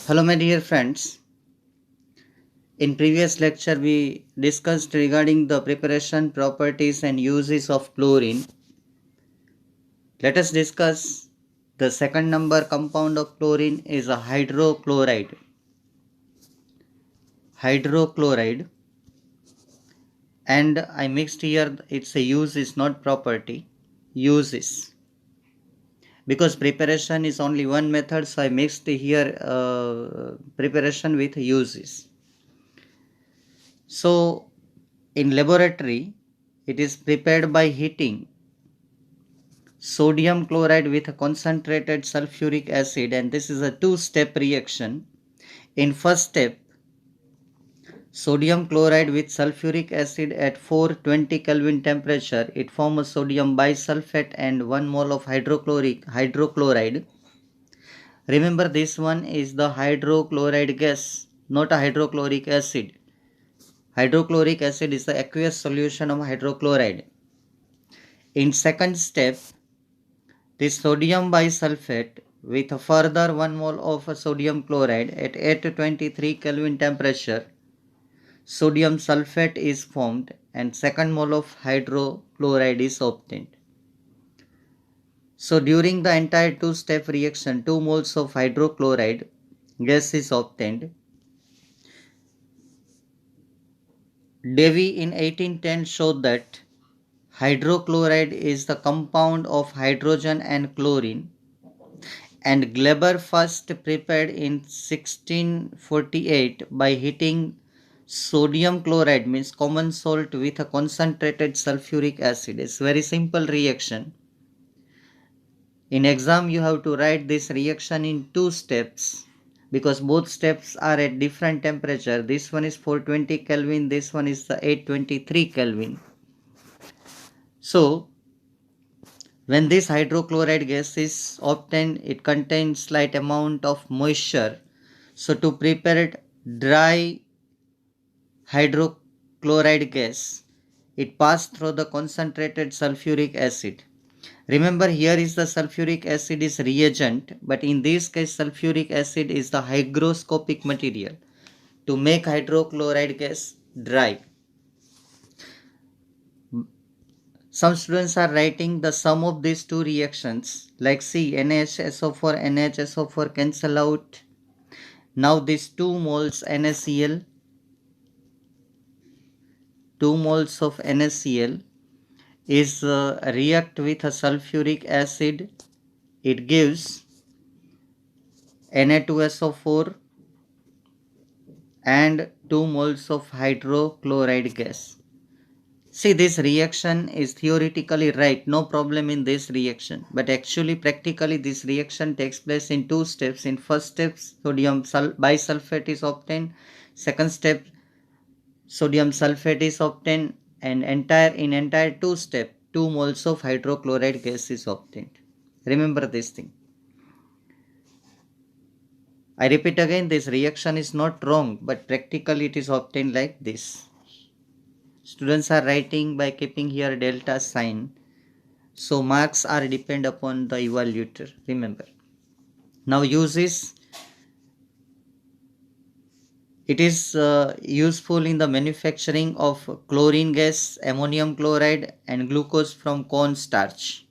Hello, my dear friends. In previous lecture, we discussed regarding the preparation, properties, and uses of chlorine. Let us discuss the second number compound of chlorine is a hydrochloride. Hydrochloride, and I mixed here. It's a use is not property. Uses, because preparation is only one method, so I mixed here preparation with uses. So in laboratory, it is prepared by heating sodium chloride with a concentrated sulfuric acid, and this is a two-step reaction. In first step, sodium chloride with sulfuric acid at 420 Kelvin temperature, it forms sodium bisulfate and 1 mole of hydrochloride. Remember, this one is the hydrochloride gas, not a hydrochloric acid. Hydrochloric acid is the aqueous solution of hydrochloride. In second step, this sodium bisulfate with a further 1 mole of sodium chloride at 823 Kelvin temperature, sodium sulfate is formed and second mole of hydrochloride is obtained. So during the entire two-step reaction, 2 moles of hydrochloride gas is obtained. Davy in 1810 showed that hydrochloride is the compound of hydrogen and chlorine, and Gleber first prepared in 1648 by heating sodium chloride, means common salt, with a concentrated sulfuric acid. It's very simple reaction. In exam you have to write this reaction in two steps because both steps are at different temperature. This one is 420 Kelvin, this one is the 823 Kelvin. So when this hydrochloride gas is obtained, it contains slight amount of moisture. So to prepare dry hydrochloride gas, it passed through the concentrated sulfuric acid. Remember, here is the sulfuric acid is reagent, but in this case sulfuric acid is the hygroscopic material to make hydrochloride gas dry. Some students are writing the sum of these two reactions, like see NaHSO4, NaHSO4 cancel out. Now these 2 moles NaCl, 2 moles of NaCl is react with a sulfuric acid. It gives Na2SO4 and 2 moles of hydrochloride gas. See, this reaction is theoretically right, no problem in this reaction, but actually practically this reaction takes place in two steps. In first step, sodium bisulfate is obtained. Second step, sodium sulfate is obtained, and in entire two step, 2 moles of hydrochloride gas is obtained. Remember this thing. I repeat again, this reaction is not wrong, but practically it is obtained like this. Students are writing by keeping here delta sign. So marks are depend upon the evaluator, remember. Now uses, it is useful in the manufacturing of chlorine gas, ammonium chloride and glucose from corn starch.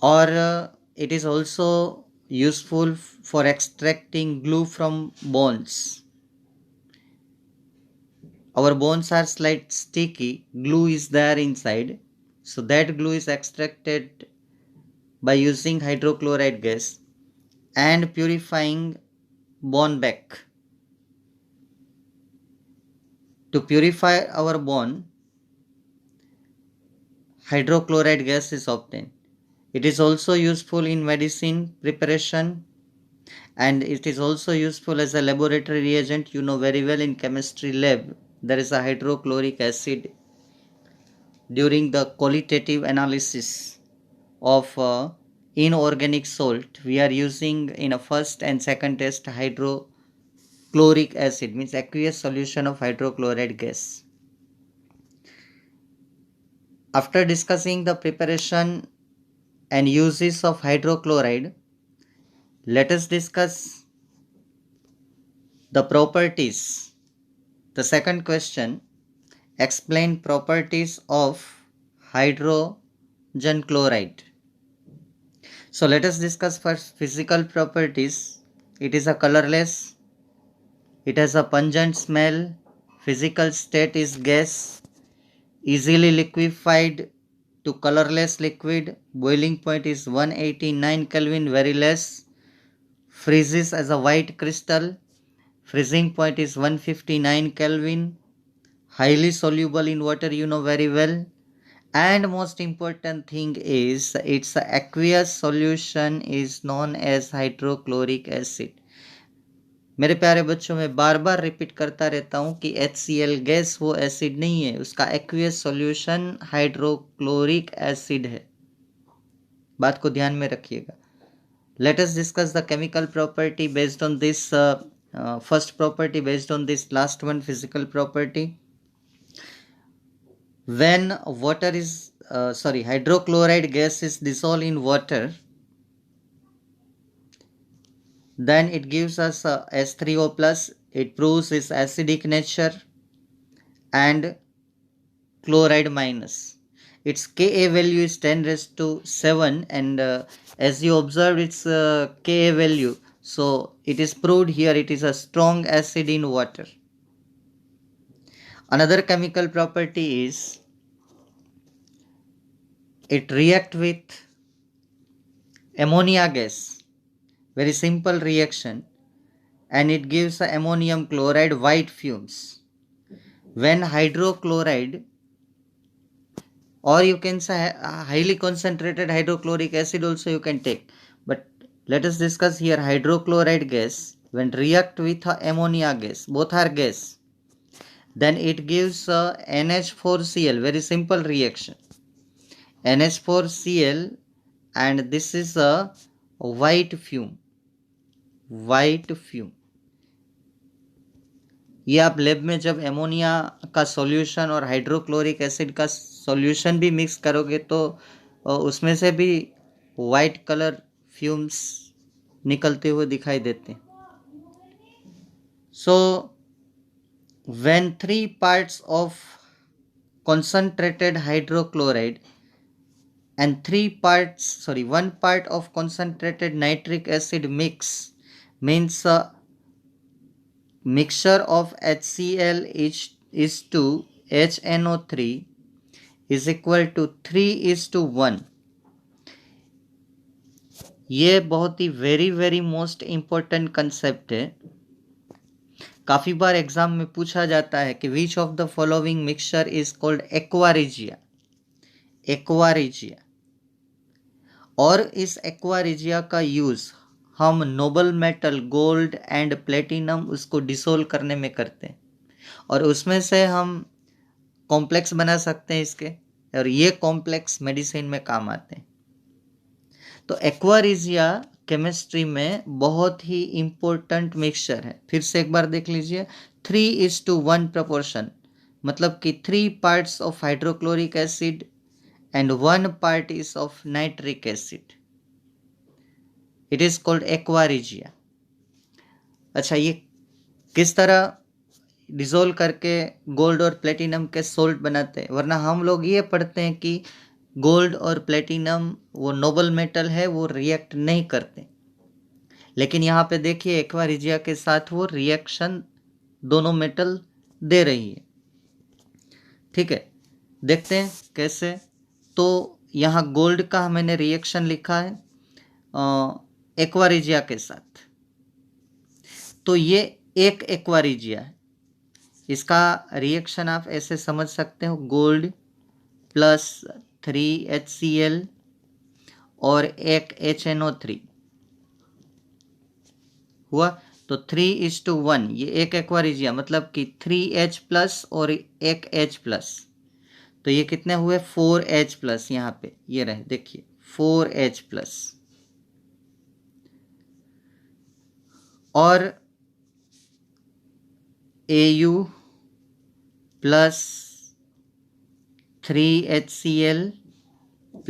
Or it is also useful for extracting glue from bones. Our bones are slightly sticky, glue is there inside, so that glue is extracted by using hydrochloride gas and purifying bone back. To purify our bone, hydrochloride gas is obtained. It is also useful in medicine preparation, and it is also useful as a laboratory reagent. You know very well, in chemistry lab there is a hydrochloric acid. During the qualitative analysis of inorganic salt, we are using in a first and second test hydrochloric acid, means aqueous solution of hydrochloride gas. After discussing the preparation and uses of hydrochloride, let us discuss the properties. The second question, explain properties of hydrogen chloride. So let us discuss first physical properties. It is a colorless, it has a pungent smell, physical state is gas, easily liquefied to colorless liquid, boiling point is 189 Kelvin, very less, freezes as a white crystal, freezing point is 159 Kelvin, highly soluble in water, you know very well, and most important thing is its aqueous solution is known as hydrochloric acid. मेरे प्यारे बच्चों, मैं बार बार repeat करता रहता हूँ कि HCl gas वो acid नहीं है, उसका एक्वियस सॉल्यूशन हाइड्रोक्लोरिक एसिड है। बात को ध्यान में रखिएगा। Let us discuss the chemical property based on this first property based on this last one physical property. When water is hydrochloride gas is dissolved in water, then it gives us H3O plus. It proves its acidic nature, and chloride minus. Its Ka value is 10 raised to 7, and as you observed its Ka value, so it is proved here it is a strong acid in water. Another chemical property is it react with ammonia gas. Very simple reaction, and it gives ammonium chloride white fumes. When hydrochloride, or you can say highly concentrated hydrochloric acid also you can take, but let us discuss here hydrochloride gas when react with ammonia gas, both are gas, then it gives NH4Cl, very simple reaction, NH4Cl, and this is a white fume. ये आप lab में जब ammonia का solution और hydrochloric acid का solution भी mix करोगे तो उसमें से भी वाइट कलर फ्यूम्स निकलते हुए दिखाई देते हैं। So when 3 parts of concentrated hydrochloride and 1 part of concentrated nitric acid mix, means mixture of HCl is to HNO3 is equal to 3:1. ये बहुत ही वेरी मोस्ट इम्पोर्टेंट कंसेप्ट है। काफ़ी बार एग्जाम में पूछा जाता है कि which of the following mixture is called aqua regia, और इस एक्वा रेजिया का यूज़ हम Nobel metal gold and platinum उसको डिसोल्व करने में करते हैं, और उसमें से हम कॉम्प्लेक्स बना सकते हैं इसके, और ये कॉम्प्लेक्स मेडिसिन में काम आते हैं। तो एक्वा रेजिया केमिस्ट्री में बहुत ही इम्पोर्टेंट मिक्सचर है। फिर से एक बार देख लीजिए, 3:1 प्रपोर्शन, मतलब कि 3 parts of hydrochloric acid and 1 part is of nitric acid. It is called aqua regia. अच्छा, ये किस तरह डिसोल्व करके गोल्ड और प्लेटिनम के सोल्ट बनाते हैं? वरना हम लोग ये पढ़ते हैं कि गोल्ड और प्लेटिनम वो नोबल मेटल है, वो रिएक्ट नहीं करते, लेकिन यहाँ पे देखिए एक्वा रेजिया के साथ वो रिएक्शन दोनों मेटल दे रही है। ठीक है, देखते हैं कैसे। तो यहाँ गोल्ड का मैंने रिएक्शन लिखा है एक्वा रेजिया के साथ, तो ये एक एक्वा रेजिया है। इसका रिएक्शन आप ऐसे समझ सकते हो, गोल्ड प्लस 3HCl और एक HNO3 हुआ, तो 3:1, ये एक एक्वा रेजिया, मतलब कि 3H प्लस और एक H प्लस, तो ये कितने हुए 4H प्लस। यहाँ पे ये रहे, देखिए 4H प्लस, और Au plus 3HCl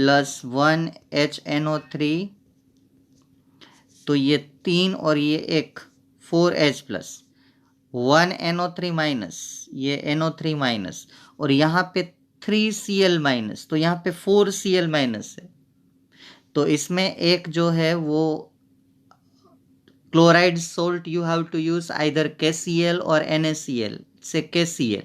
plus 1HNO3, तो ये 3 और ये 1 4H प्लस, 1NO3 माइनस, ये NO3 माइनस, और यहाँ पे 3Cl माइनस, तो यहाँ पे 4Cl माइनस है। तो इसमें एक जो है वो chloride salt you have to use either KCl और NaCl से KCl।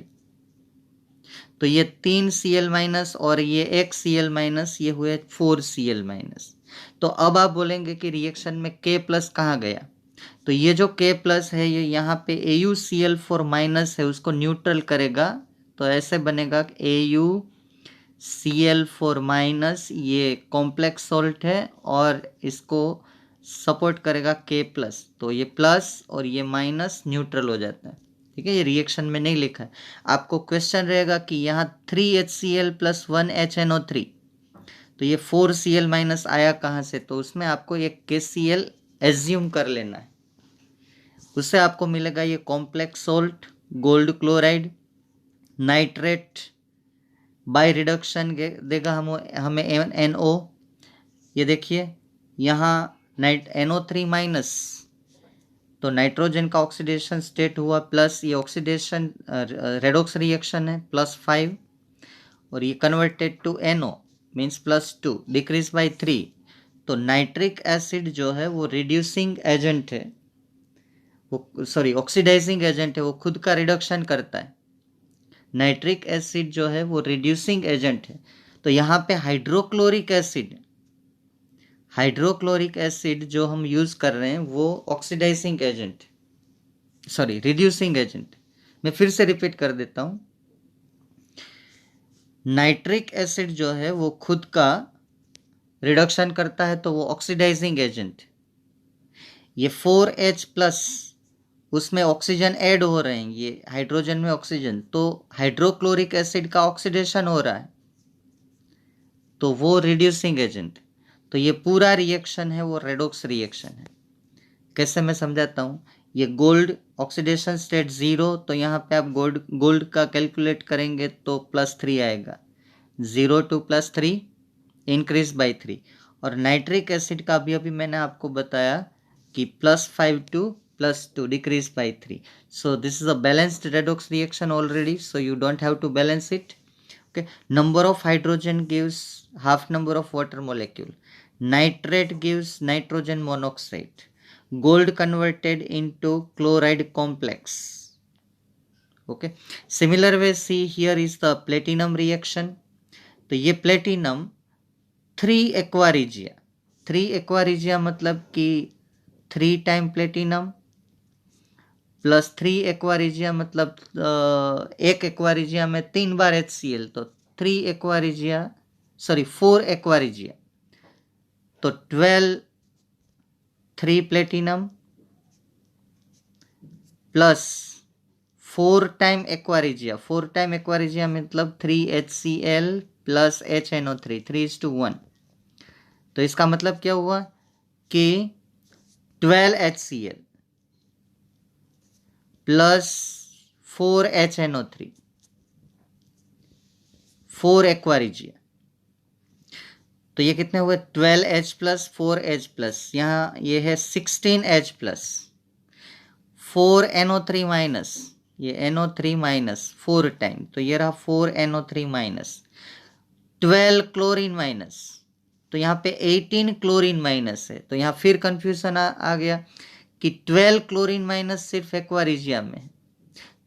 तो ये 3Cl माइनस और ये 1Cl माइनस, ये हुए 4Cl माइनस। तो अब आप बोलेंगे कि रिएक्शन में K प्लस कहाँ गया, तो ये जो K प्लस है ये यहाँ पे AuCl4 माइनस है, उसको न्यूट्रल करेगा, तो ऐसे बनेगा AuCl4 माइनस, ये कॉम्प्लेक्स सॉल्ट है और इसको सपोर्ट करेगा K प्लस, तो ये प्लस और ये माइनस न्यूट्रल हो जाता है। ठीक है, ये रिएक्शन में नहीं लिखा है। आपको क्वेश्चन रहेगा कि यहाँ 3HCl प्लस 1HNO3, तो ये 4Cl माइनस आया कहाँ से, तो उसमें आपको ये KCl एज्यूम कर लेना है, उससे आपको मिलेगा ये complex salt gold chloride, nitrate by reduction देगा हमें NO। ये देखिए यहाँ NO3 माइनस, तो नाइट्रोजन का ऑक्सीडेशन स्टेट हुआ प्लस, ये ऑक्सीडेशन रेडॉक्स रिएक्शन है +5, और ये converted to NO means +2, decrease by 3। तो नाइट्रिक एसिड जो है वो रिड्यूसिंग एजेंट है, वो सॉरी ऑक्सीडाइजिंग एजेंट है, वो खुद का रिडक्शन करता है। नाइट्रिक एसिड जो है वो रिड्यूसिंग एजेंट है। तो यहाँ पे हाइड्रोक्लोरिक एसिड जो हम यूज कर रहे हैं वो oxidising agent, sorry reducing agent. मैं फिर से रिपीट कर देता हूं, नाइट्रिक एसिड जो है वो खुद का रिडक्शन करता है, तो वो ऑक्सीडाइजिंग एजेंट। ये 4H प्लस, उसमें ऑक्सीजन ऐड हो रहे हैं, ये हाइड्रोजन में ऑक्सीजन, तो हाइड्रोक्लोरिक एसिड का ऑक्सीडेशन हो रहा है, तो वो रिड्यूसिंग एजेंट। तो ये पूरा रिएक्शन है वो रेडॉक्स रिएक्शन है। कैसे मैं समझाता हूँ, ये गोल्ड ऑक्सीडेशन स्टेट 0, तो यहाँ पे आप गोल्ड का कैलकुलेट करेंगे तो +3 आएगा, 0 to +3 इंक्रीज बाय 3। और नाइट्रिक एसिड का अभी मैंने आपको बताया कि +5 to +2 decrease by 3. So this is a balanced redox reaction already, so you don't have to balance it. Okay, number of hydrogen gives half number of water molecule. Nitrate gives nitrogen monoxide. Gold converted into chloride complex. Okay, similar way see here is the platinum reaction. तो ये platinum 3 aqua regia मतलब कि 3 time platinum plus 3 aqua regia मतलब 1 aqua regia में 3 बार HCl, तो 4 aqua regia, तो 12 3 platinum plus 4 time aqua regia मतलब 3 HCl plus HNO3, 3:1। तो इसका मतलब क्या हुआ कि 12 HCl प्लस 4 HNO3, 4 एक्वारिजिया, तो ये कितने हुए 12H प्लस 4H प्लस, यहाँ ये है 16H प्लस, 4 NO3 माइनस, ये NO3 माइनस 4 टाइम, तो ये रहा 4 NO3 माइनस, 12 क्लोरीन माइनस, तो यहाँ पे 18 क्लोरीन माइनस है। तो यहाँ फिर कंफ्यूजन आ गया कि 12 क्लोरीन माइनस सिर्फ एक्वारिजिया में है,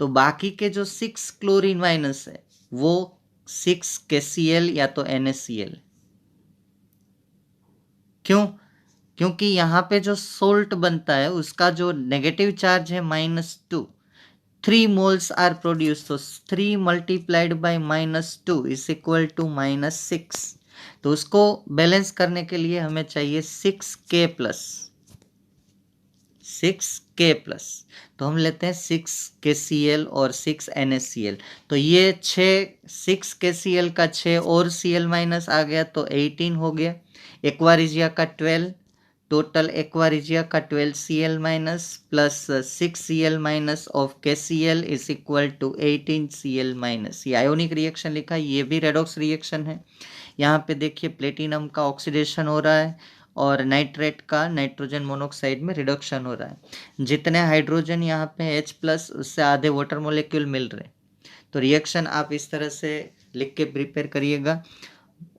तो बाकी के जो 6 क्लोरीन माइनस है वो 6 KCl या तो NaCl। क्यों? क्योंकि यहाँ पे जो सोल्ट बनता है उसका जो नेगेटिव चार्ज है -2, 3 moles आर प्रोड्यूस, तो 3 multiplied by -2 is equal to -6। तो उसको बैलेंस करने के लिए हमें चाहिए 6K प्लस, तो हम लेते हैं 6 KCl और 6 NaCl। तो ये 6 KCl का 6 और Cl माइनस आ गया, तो 18 हो गया। एक्वारिजिया का 12, टोटल एक्वा का 12Cl minus plus 6Cl minus of KCl is equal to 18Cl minus. ये आयोनिक रिएक्शन लिखा है, ये भी रेडॉक्स रिएक्शन है। यहाँ पे देखिए प्लेटिनम का ऑक्सीडेशन हो रहा है और नाइट्रेट का नाइट्रोजन मोनोक्साइड में रिडक्शन हो रहा है। जितने हाइड्रोजन यहाँ पे H प्लस उससे आधे वाटर मोलिक्यूल मिल रहे। तो रिएक्शन आप इस तरह से लिख के प्रिपेयर करिएगा।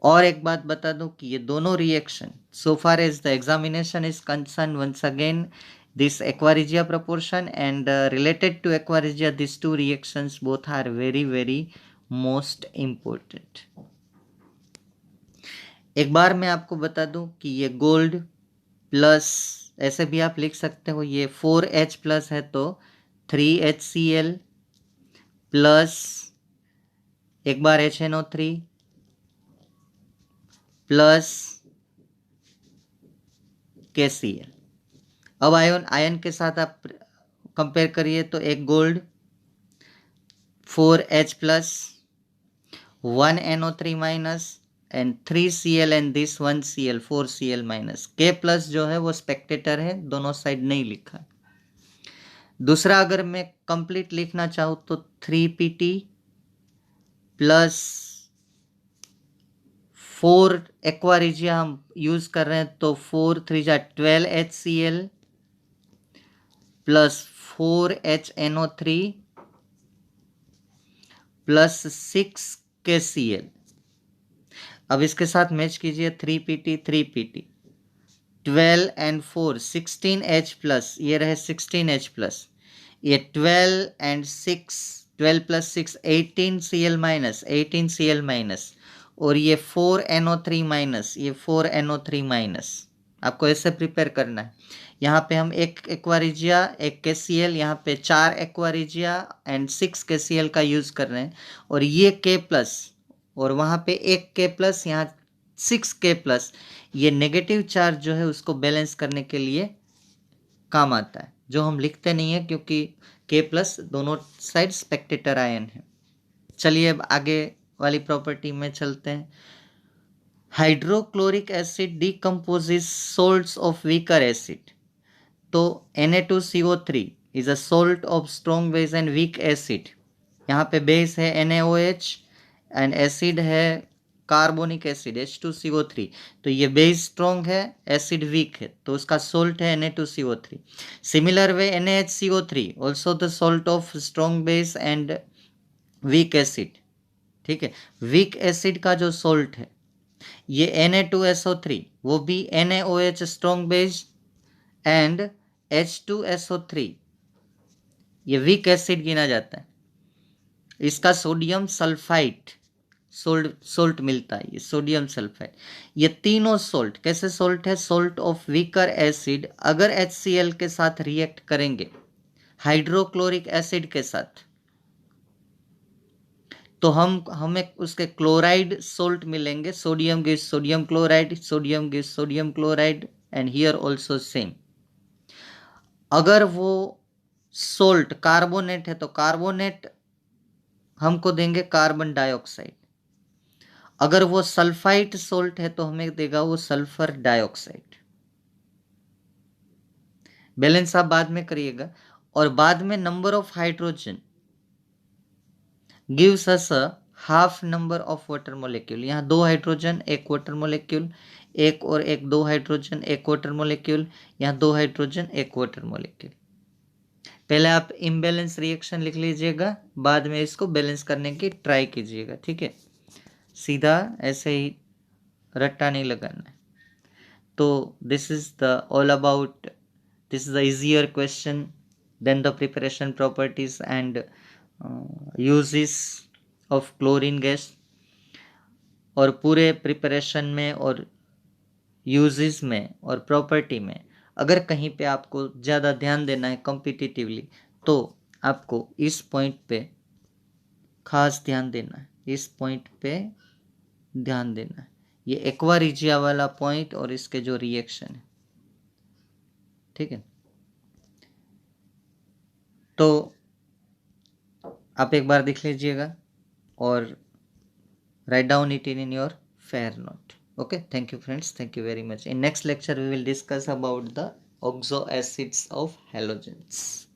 और एक बात बता दूं कि ये दोनों reaction so far as the examination is concern, once again this aqua regia proportion and related to aqua regia these two reactions both are very most important. एक बार मैं आपको बता दूं कि ये गोल्ड प्लस, ऐसे भी आप लिख सकते हो, ये 4H प्लस है तो 3HCl प्लस एक बार HNO3 प्लस KCl। अब आयन के साथ आप कंपेयर करिए तो एक gold 4H plus 1NO3 minus and 3Cl and this 1Cl 4Cl minus. K plus जो है वो स्पेक्टेटर है, दोनों साइड नहीं लिखा। दूसरा अगर मैं कंप्लीट लिखना चाहूँ तो 3Pt प्लस 4 एक्वा रिजिया हम यूज कर रहे हैं तो 4 3 जा 12HCl plus 4HNO3 plus 6KCl। अब इसके साथ मैच कीजिए 3Pt 12 एंड 4 16H प्लस, ये रहे 16H प्लस, ये 12 and 6 12 plus 6 18Cl minus 18Cl minus, और ये 4NO3 माइनस, ये 4NO3 माइनस। आपको ऐसे प्रिपेयर करना है। यहाँ पे हम एक एक्वा रिजिया एक KCl, यहाँ पे 4 एक्वा रिजिया एंड 6 KCl का यूज कर रहे हैं, और ये K प्लस और वहाँ पे एक K प्लस, यहाँ 6K प्लस, ये नेगेटिव चार्ज जो है उसको बैलेंस करने के लिए काम आता है, जो हम लिखते नहीं है क्योंकि K प्लस दोनों साइड स्पेक्टेटर आयन है। चलिए अब आगे वाली प्रॉपर्टी में चलते हैं। Hydrochloric acid decomposes salts of weaker acid. तो Na2CO3 is a salt of strong base and weak acid. यहाँ पे बेस है NaOH एंड एसिड है कार्बोनिक एसिड H2CO3। तो ये बेस स्ट्रॉन्ग है, एसिड वीक है, तो उसका सोल्ट है Na2CO3। Similar way NaHCO3 also the salt of strong base and weak acid. ठीक है, वीक एसिड का जो सोल्ट है ये Na2SO3, वो भी NaOH strong base and H2SO3, ये वीक एसिड गिना जाता है। इसका सोडियम सल्फाइड सोल्ट मिलता है, ये सोडियम सल्फाइड। ये तीनों सोल्ट कैसे सोल्ट है? सोल्ट ऑफ वीकर एसिड अगर HCl के साथ रिएक्ट करेंगे हाइड्रोक्लोरिक एसिड के साथ तो हमें उसके क्लोराइड सोल्ट मिलेंगे। Sodium gives sodium chloride, sodium gives sodium chloride and here also same. अगर वो सोल्ट कार्बोनेट है तो कार्बोनेट हमको देंगे कार्बन डाइऑक्साइड। अगर वो सल्फाइड सोल्ट है तो हमें देगा वो सल्फर डाइऑक्साइड। बैलेंस आप बाद में करिएगा। और बाद में number of hydrogen gives us a half number of water molecule. यहाँ 2 हाइड्रोजन 1 वाटर मोलिक्यूल, एक और एक 2 हाइड्रोजन 1 वाटर मोलिक्यूल, यहाँ 2 हाइड्रोजन 1 वाटर मोलिक्यूल। पहले आप इम्बैलेंस रिएक्शन लिख लीजिएगा, बाद में इसको बैलेंस करने की ट्राई कीजिएगा। ठीक है, सीधा ऐसे ही रट्टा नहीं लगाना है। तो this is the all about, this is the easier question than the preparation properties and uses of chlorine gas. और पूरे प्रिपरेशन में और यूजेस में और प्रॉपर्टी में अगर कहीं पे आपको ज़्यादा ध्यान देना है कॉम्पिटिटिवली तो आपको इस पॉइंट पे खास ध्यान देना है, इस पॉइंट पे ध्यान देना है, ये एक्वा रिजिया वाला पॉइंट और इसके जो रिएक्शन है। ठीक है, तो आप एक बार देख लीजिएगा और write down it in your fair note. Okay, thank you friends, thank you very much. In next lecture we will discuss about the oxo acids of halogens.